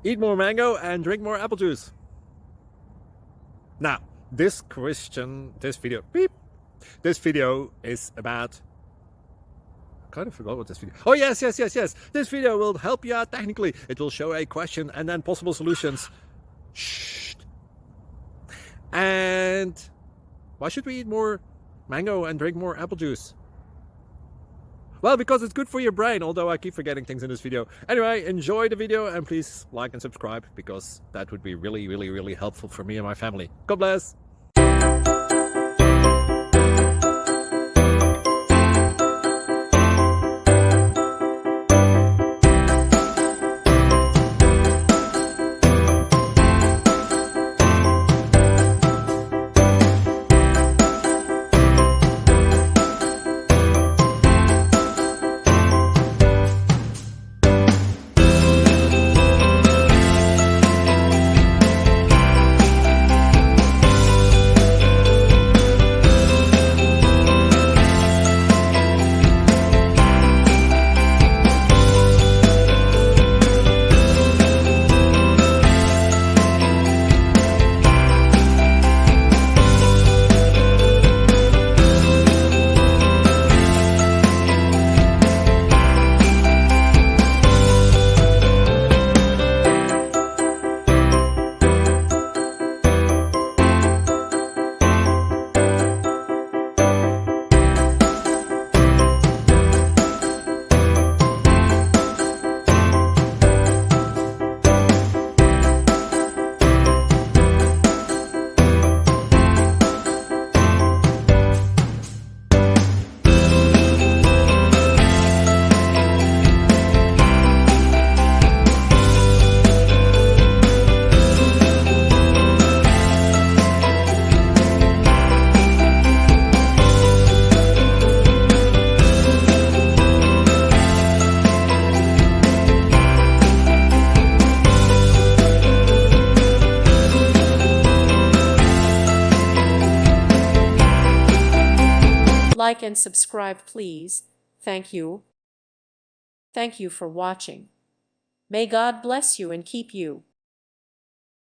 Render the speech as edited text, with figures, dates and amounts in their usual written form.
Eat more mango and drink more apple juice. Now, this video is about... I kind of forgot what this video... Oh, yes. This video will help you out technically. It will show a question and then possible solutions. Shh. And why should we eat more mango and drink more apple juice? Well, because it's good for your brain, although I keep forgetting things in this video. Anyway, enjoy the video and please like and subscribe, because that would be really helpful for me and my family. God bless! Like and subscribe, please. Thank you. Thank you for watching. May God bless you and keep you.